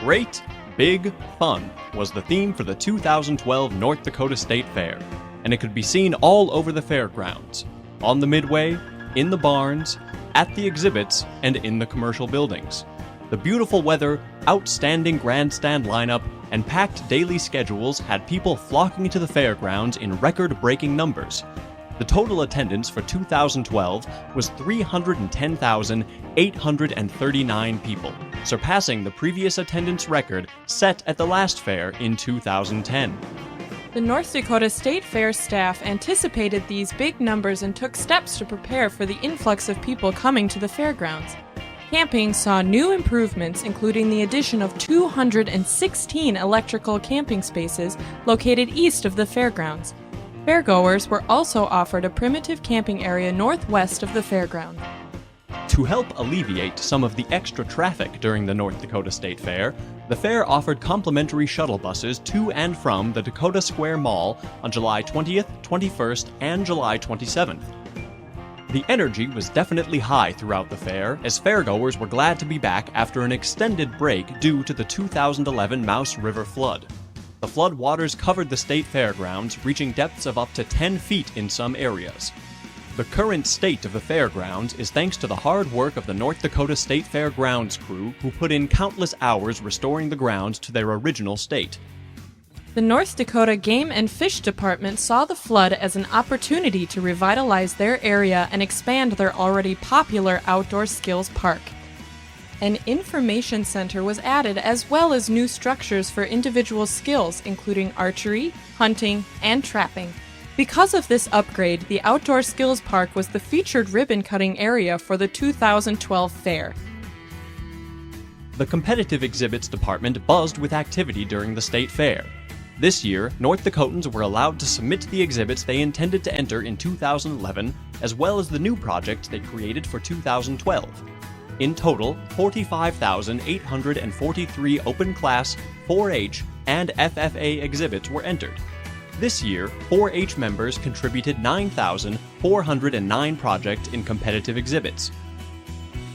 Great Big Fun was the theme for the 2012 North Dakota State Fair, and it could be seen all over the fairgrounds, on the midway, in the barns, at the exhibits, and in the commercial buildings. The beautiful weather, outstanding grandstand lineup, and packed daily schedules had people flocking to the fairgrounds in record-breaking numbers. The total attendance for 2012 was 310,839 people, surpassing the previous attendance record set at the last fair in 2010. The North Dakota State Fair staff anticipated these big numbers and took steps to prepare for the influx of people coming to the fairgrounds. Camping saw new improvements, including the addition of 216 electrical camping spaces located east of the fairgrounds. Fairgoers were also offered a primitive camping area northwest of the fairground. To help alleviate some of the extra traffic during the North Dakota State Fair, the fair offered complimentary shuttle buses to and from the Dakota Square Mall on July 20th, 21st, and July 27th. The energy was definitely high throughout the fair, as fairgoers were glad to be back after an extended break due to the 2011 Mouse River flood. The flood waters covered the state fairgrounds, reaching depths of up to 10 feet in some areas. The current state of the fairgrounds is thanks to the hard work of the North Dakota State Fair grounds crew, who put in countless hours restoring the grounds to their original state. The North Dakota Game and Fish Department saw the flood as an opportunity to revitalize their area and expand their already popular outdoor skills park. An information center was added, as well as new structures for individual skills, including archery, hunting, and trapping. Because of this upgrade, the Outdoor Skills Park was the featured ribbon-cutting area for the 2012 fair. The Competitive Exhibits Department buzzed with activity during the state fair. This year, North Dakotans were allowed to submit the exhibits they intended to enter in 2011, as well as the new project they created for 2012. In total, 45,843 open-class, 4-H, and FFA exhibits were entered. This year, 4-H members contributed 9,409 projects in competitive exhibits.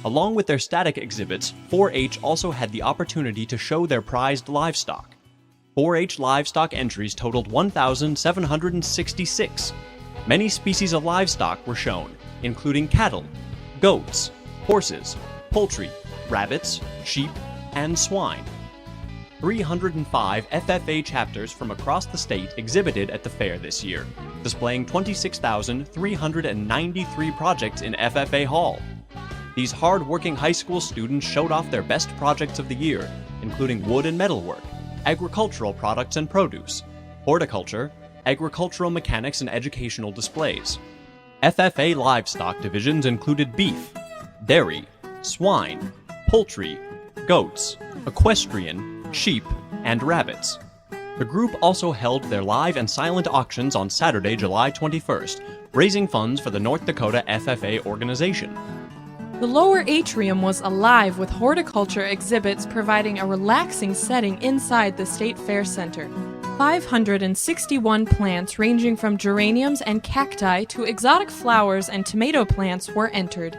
Along with their static exhibits, 4-H also had the opportunity to show their prized livestock. 4-H livestock entries totaled 1,766. Many species of livestock were shown, including cattle, goats, horses, poultry, rabbits, sheep, and swine. 305 FFA chapters from across the state exhibited at the fair this year, displaying 26,393 projects in FFA Hall. These hard-working high school students showed off their best projects of the year, including wood and metalwork, agricultural products and produce, horticulture, agricultural mechanics and educational displays. FFA livestock divisions included beef, dairy, swine, poultry, goats, equestrian, sheep, and rabbits. The group also held their live and silent auctions on Saturday, July 21st, raising funds for the North Dakota FFA organization. The lower atrium was alive with horticulture exhibits, providing a relaxing setting inside the State Fair Center. 561 plants ranging from geraniums and cacti to exotic flowers and tomato plants were entered.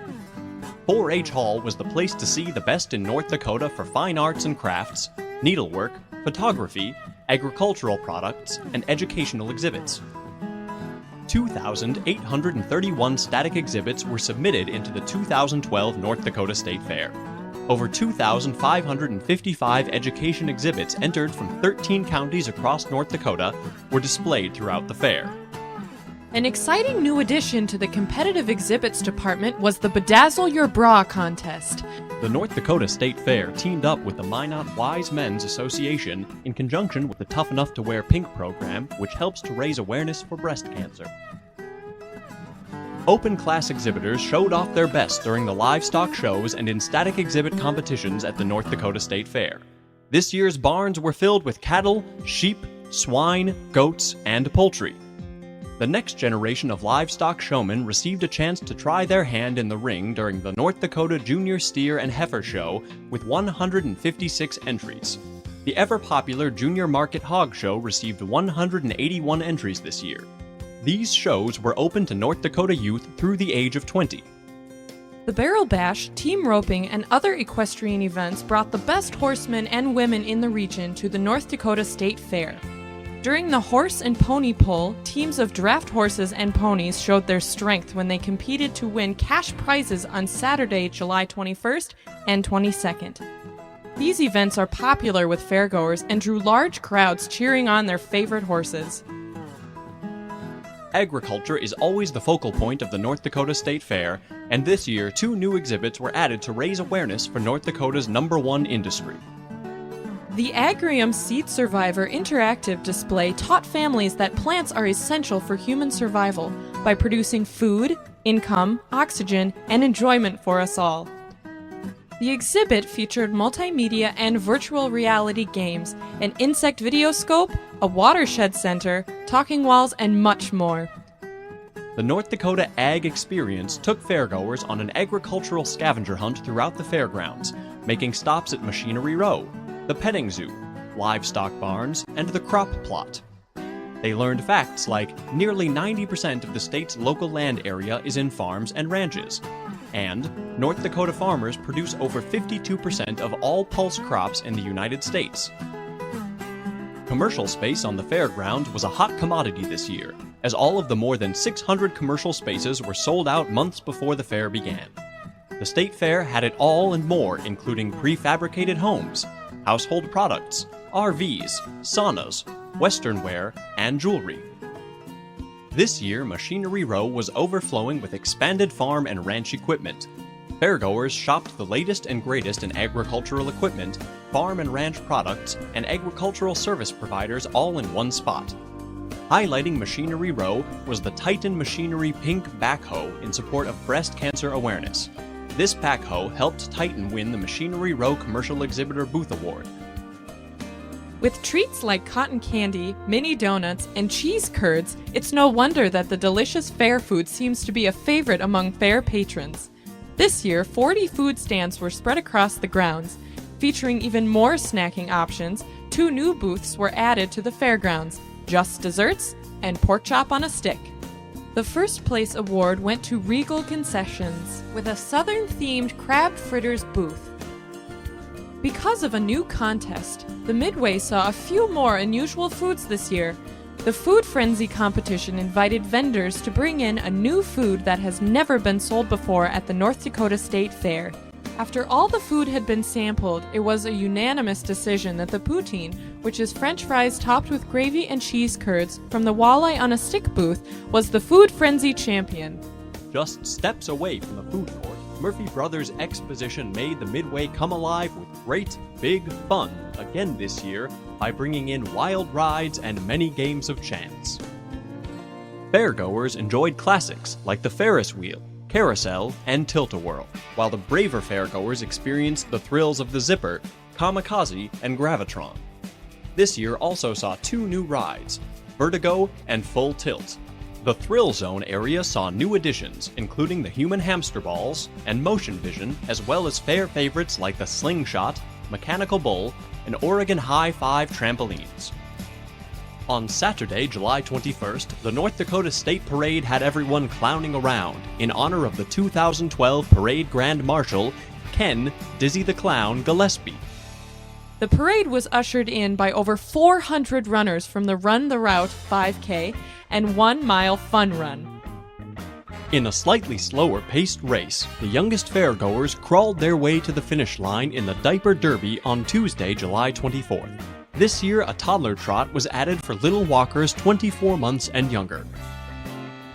4-H Hall was the place to see the best in North Dakota for fine arts and crafts, needlework, photography, agricultural products, and educational exhibits. 2,831 static exhibits were submitted into the 2012 North Dakota State Fair. Over 2,555 education exhibits entered from 13 counties across North Dakota were displayed throughout the fair. An exciting new addition to the Competitive Exhibits Department was the Bedazzle Your Bra contest. The North Dakota State Fair teamed up with the Minot Wise Men's Association in conjunction with the Tough Enough to Wear Pink program, which helps to raise awareness for breast cancer. Open class exhibitors showed off their best during the livestock shows and in static exhibit competitions at the North Dakota State Fair. This year's barns were filled with cattle, sheep, swine, goats, and poultry. The next generation of livestock showmen received a chance to try their hand in the ring during the North Dakota Junior Steer and Heifer Show with 156 entries. The ever-popular Junior Market Hog Show received 181 entries this year. These shows were open to North Dakota youth through the age of 20. The barrel bash, team roping, and other equestrian events brought the best horsemen and women in the region to the North Dakota State Fair. During the horse and pony pull, teams of draft horses and ponies showed their strength when they competed to win cash prizes on Saturday, July 21st and 22nd. These events are popular with fairgoers and drew large crowds cheering on their favorite horses. Agriculture is always the focal point of the North Dakota State Fair, and this year 2 new exhibits were added to raise awareness for North Dakota's #1 industry. The Agrium Seed Survivor interactive display taught families that plants are essential for human survival by producing food, income, oxygen, and enjoyment for us all. The exhibit featured multimedia and virtual reality games, an insect videoscope, a watershed center, talking walls, and much more. The North Dakota Ag Experience took fairgoers on an agricultural scavenger hunt throughout the fairgrounds, making stops at Machinery Row, the petting zoo, livestock barns, and the crop plot. They learned facts like nearly 90% of the state's local land area is in farms and ranches, and North Dakota farmers produce over 52% of all pulse crops in the United States. Commercial space on the fairgrounds was a hot commodity this year, as all of the more than 600 commercial spaces were sold out months before the fair began. The State Fair had it all and more, including prefabricated homes, household products, RVs, saunas, western wear, and jewelry. This year, Machinery Row was overflowing with expanded farm and ranch equipment. Fairgoers shopped the latest and greatest in agricultural equipment, farm and ranch products, and agricultural service providers all in one spot. Highlighting Machinery Row was the Titan Machinery Pink Backhoe in support of breast cancer awareness. This backhoe helped Titan win the Machinery Row Commercial Exhibitor Booth Award. With treats like cotton candy, mini donuts, and cheese curds, it's no wonder that the delicious fair food seems to be a favorite among fair patrons. This year, 40 food stands were spread across the grounds. Featuring even more snacking options, 2 new booths were added to the fairgrounds, Just Desserts and Pork Chop on a Stick. The first place award went to Regal Concessions, with a Southern-themed crab fritters booth. Because of a new contest, the Midway saw a few more unusual foods this year. The Food Frenzy competition invited vendors to bring in a new food that has never been sold before at the North Dakota State Fair. After all the food had been sampled, it was a unanimous decision that the poutine, which is French fries topped with gravy and cheese curds, from the Walleye on a Stick booth, was the Food Frenzy champion. Just steps away from the food court, Murphy Brothers Exposition made the Midway come alive with great, big fun again this year by bringing in wild rides and many games of chance. Fairgoers enjoyed classics like the Ferris wheel, carousel, and tilt-a-whirl, while the braver fairgoers experienced the thrills of the zipper, kamikaze, and gravitron. This year also saw 2 new rides, Vertigo and Full Tilt. The Thrill Zone area saw new additions, including the Human Hamster Balls and Motion Vision, as well as fair favorites like the Slingshot, Mechanical Bull, and Oregon High 5 trampolines. On Saturday, July 21st, the North Dakota State Parade had everyone clowning around in honor of the 2012 Parade Grand Marshal, Ken Dizzy the Clown Gillespie. The parade was ushered in by over 400 runners from the Run the Route 5K and 1 Mile Fun Run. In a slightly slower paced race, the youngest fairgoers crawled their way to the finish line in the Diaper Derby on Tuesday, July 24th. This year, a toddler trot was added for little walkers 24 months and younger.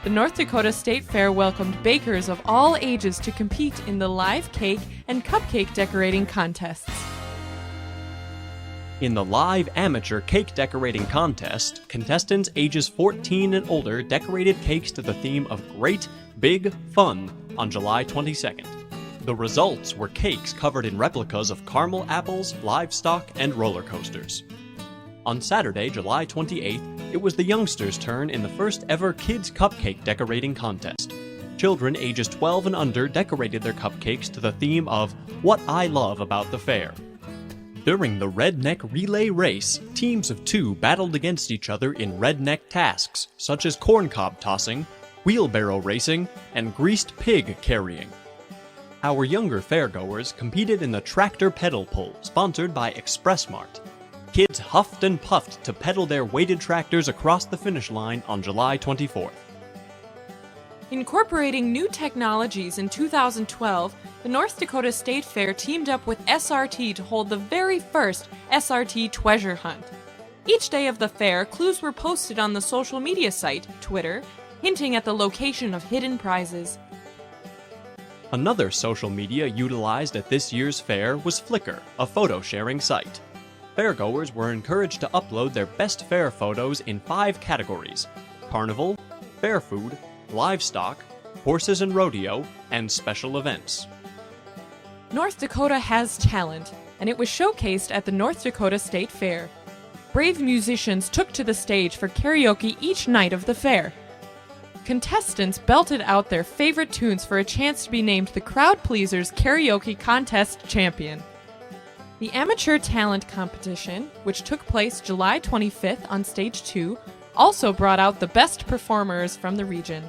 The North Dakota State Fair welcomed bakers of all ages to compete in the live cake and cupcake decorating contests. In the live amateur cake decorating contest, contestants ages 14 and older decorated cakes to the theme of Great Big Fun on July 22nd. The results were cakes covered in replicas of caramel apples, livestock, and roller coasters. On Saturday, July 28th, it was the youngsters' turn in the first ever Kids Cupcake Decorating Contest. Children ages 12 and under decorated their cupcakes to the theme of What I Love About the Fair. During the redneck relay race, teams of 2 battled against each other in redneck tasks, such as corncob tossing, wheelbarrow racing, and greased pig carrying. Our younger fairgoers competed in the tractor pedal pull, sponsored by ExpressMart. Kids huffed and puffed to pedal their weighted tractors across the finish line on July 24th. Incorporating new technologies in 2012, the North Dakota State Fair teamed up with SRT to hold the very first SRT Treasure Hunt. Each day of the fair, clues were posted on the social media site, Twitter, hinting at the location of hidden prizes. Another social media utilized at this year's fair was Flickr, a photo-sharing site. Fairgoers were encouraged to upload their best fair photos in 5 categories: carnival, fair food, livestock, horses and rodeo, and special events. North Dakota has talent, and it was showcased at the North Dakota State Fair. Brave musicians took to the stage for karaoke each night of the fair. Contestants belted out their favorite tunes for a chance to be named the Crowd Pleasers Karaoke Contest Champion. The Amateur Talent Competition, which took place July 25th on Stage 2, also brought out the best performers from the region.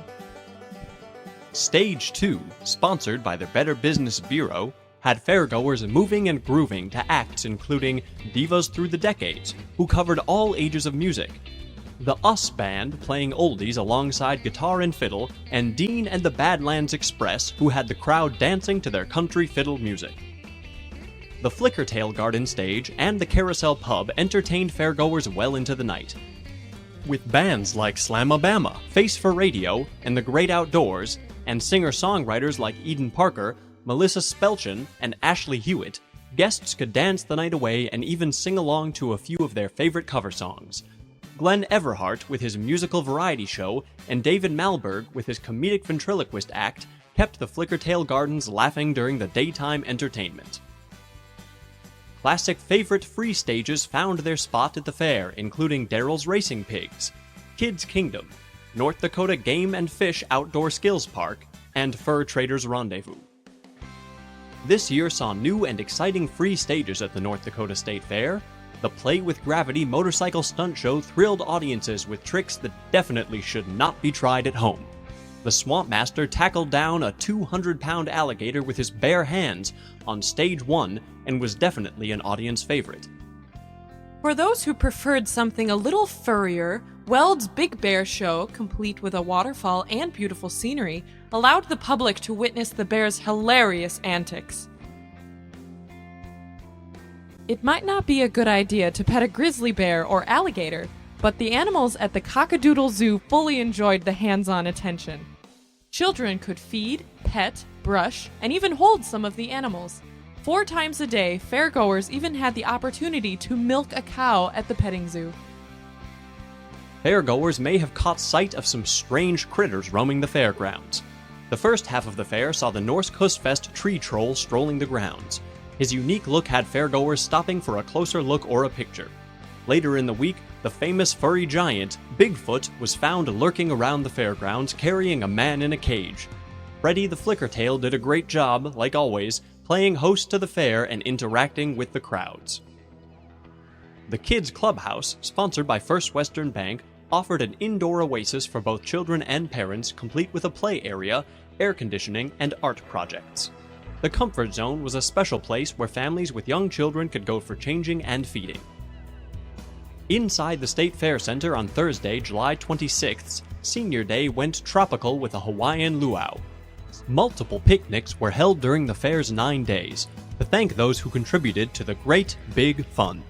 Stage 2, sponsored by the Better Business Bureau, had fairgoers moving and grooving to acts including Divas Through the Decades, who covered all ages of music, the Us Band playing oldies alongside guitar and fiddle, and Dean and the Badlands Express, who had the crowd dancing to their country fiddle music. The Flickertail Garden Stage and the Carousel Pub entertained fairgoers well into the night. With bands like Slamabama, Face for Radio, and The Great Outdoors, and singer-songwriters like Eden Parker, Melissa Spelchin, and Ashley Hewitt, guests could dance the night away and even sing along to a few of their favorite cover songs. Glenn Everhart with his musical variety show, and David Malberg with his comedic ventriloquist act kept the Flickertail Gardens laughing during the daytime entertainment. Classic favorite free stages found their spot at the fair, including Daryl's Racing Pigs, Kids Kingdom, North Dakota Game and Fish Outdoor Skills Park, and Fur Traders Rendezvous. This year saw new and exciting free stages at the North Dakota State Fair. The Play with Gravity motorcycle stunt show thrilled audiences with tricks that definitely should not be tried at home. The Swamp Master tackled down a 200-pound alligator with his bare hands on Stage 1 and was definitely an audience favorite. For those who preferred something a little furrier, Weld's Big Bear Show, complete with a waterfall and beautiful scenery, allowed the public to witness the bear's hilarious antics. It might not be a good idea to pet a grizzly bear or alligator, but the animals at the Cockadoodle Zoo fully enjoyed the hands-on attention. Children could feed, pet, brush, and even hold some of the animals. 4 times a day, fairgoers even had the opportunity to milk a cow at the petting zoo. Fairgoers may have caught sight of some strange critters roaming the fairgrounds. The first half of the fair saw the Norse Kussfest tree troll strolling the grounds. His unique look had fairgoers stopping for a closer look or a picture. Later in the week, the famous furry giant, Bigfoot, was found lurking around the fairgrounds carrying a man in a cage. Freddy the Flickertail did a great job, like always, playing host to the fair and interacting with the crowds. The Kids Clubhouse, sponsored by First Western Bank, offered an indoor oasis for both children and parents, complete with a play area, air conditioning, and art projects. The Comfort Zone was a special place where families with young children could go for changing and feeding. Inside the State Fair Center on Thursday, July 26th, Senior Day went tropical with a Hawaiian luau. Multiple picnics were held during the fair's 9 days to thank those who contributed to the great big fun.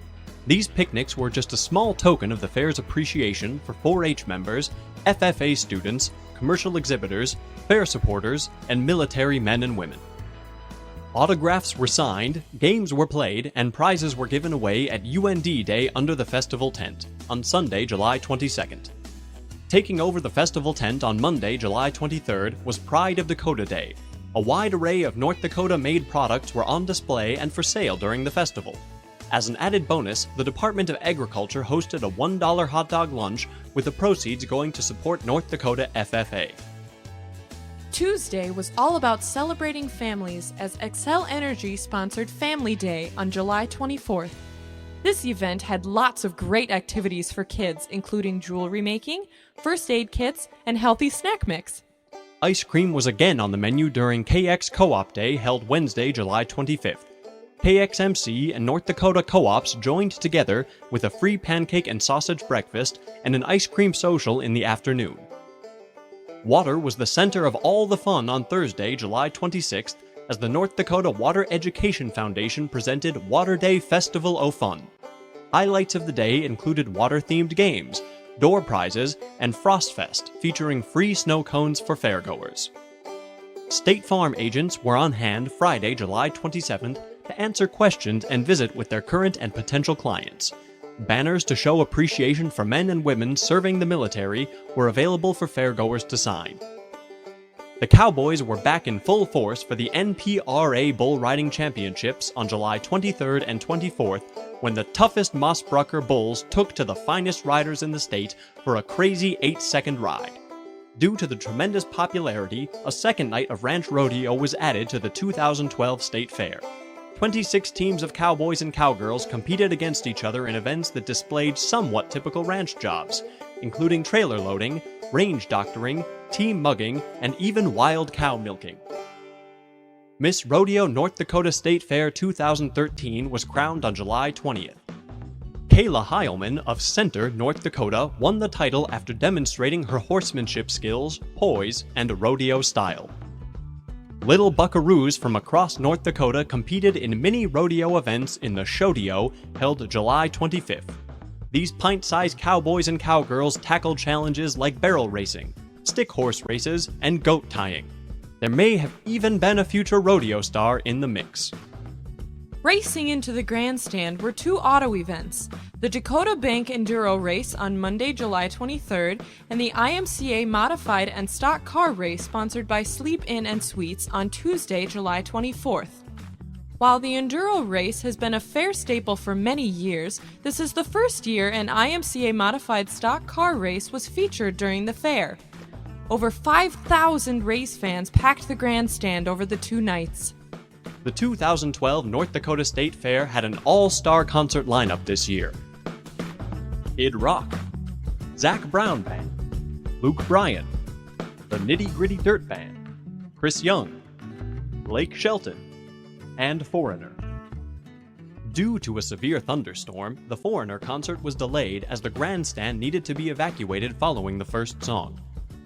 These picnics were just a small token of the fair's appreciation for 4-H members, FFA students, commercial exhibitors, fair supporters, and military men and women. Autographs were signed, games were played, and prizes were given away at UND Day under the festival tent on Sunday, July 22nd. Taking over the festival tent on Monday, July 23rd, was Pride of Dakota Day. A wide array of North Dakota-made products were on display and for sale during the festival. As an added bonus, the Department of Agriculture hosted a $1 hot dog lunch with the proceeds going to support North Dakota FFA. Tuesday was all about celebrating families as Xcel Energy sponsored Family Day on July 24th. This event had lots of great activities for kids, including jewelry making, first aid kits, and healthy snack mix. ice cream was again on the menu during KX Co-op Day held Wednesday, July 25th. KXMC and North Dakota Co-ops joined together with a free pancake and sausage breakfast and an ice cream social in the afternoon. Water was the center of all the fun on Thursday, July 26th, as the North Dakota Water Education Foundation presented Water Day Festival o' Fun. Highlights of the day included water-themed games, door prizes, and Frostfest, featuring free snow cones for fairgoers. State Farm agents were on hand Friday, July 27th, to answer questions and visit with their current and potential clients. Banners to show appreciation for men and women serving the military were available for fairgoers to sign. The Cowboys were back in full force for the NPRA Bull Riding Championships on July 23rd and 24th, when the toughest Mossbrucker bulls took to the finest riders in the state for a crazy 8-second ride. Due to the tremendous popularity, a second night of ranch rodeo was added to the 2012 State Fair. 26 teams of cowboys and cowgirls competed against each other in events that displayed somewhat typical ranch jobs, including trailer loading, range doctoring, team mugging, and even wild cow milking. Miss Rodeo North Dakota State Fair 2013 was crowned on July 20th. Kayla Heilman of Center, North Dakota, won the title after demonstrating her horsemanship skills, poise, and rodeo style. Little buckaroos from across North Dakota competed in mini rodeo events in the Shodeo, held July 25th. These pint-sized cowboys and cowgirls tackled challenges like barrel racing, stick horse races, and goat tying. There may have even been a future rodeo star in the mix. Racing into the grandstand were two auto events, the Dakota Bank Enduro Race on Monday, July 23rd, and the IMCA Modified and Stock Car Race sponsored by Sleep Inn and Suites on Tuesday, July 24th. While the Enduro Race has been a fair staple for many years, this is the first year an IMCA Modified Stock Car Race was featured during the fair. Over 5,000 race fans packed the grandstand over the 2 nights. The 2012 North Dakota State Fair had an all-star concert lineup this year. Kid Rock, Zach Brown Band, Luke Bryan, the Nitty Gritty Dirt Band, Chris Young, Blake Shelton, and Foreigner. Due to a severe thunderstorm, the Foreigner concert was delayed as the grandstand needed to be evacuated following the first song.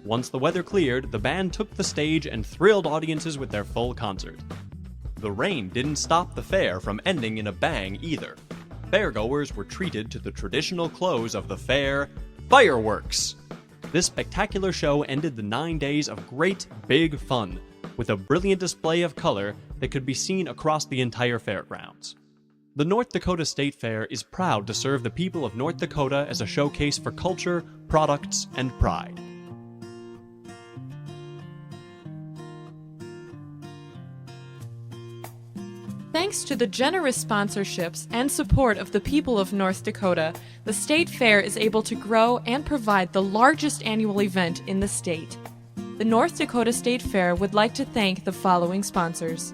Once the weather cleared, the band took the stage and thrilled audiences with their full concert. The rain didn't stop the fair from ending in a bang either. Fairgoers were treated to the traditional close of the fair, fireworks! This spectacular show ended the 9 days of great, big fun, with a brilliant display of color that could be seen across the entire fairgrounds. The North Dakota State Fair is proud to serve the people of North Dakota as a showcase for culture, products, and pride. Thanks to the generous sponsorships and support of the people of North Dakota, the State Fair is able to grow and provide the largest annual event in the state. The North Dakota State Fair would like to thank the following sponsors: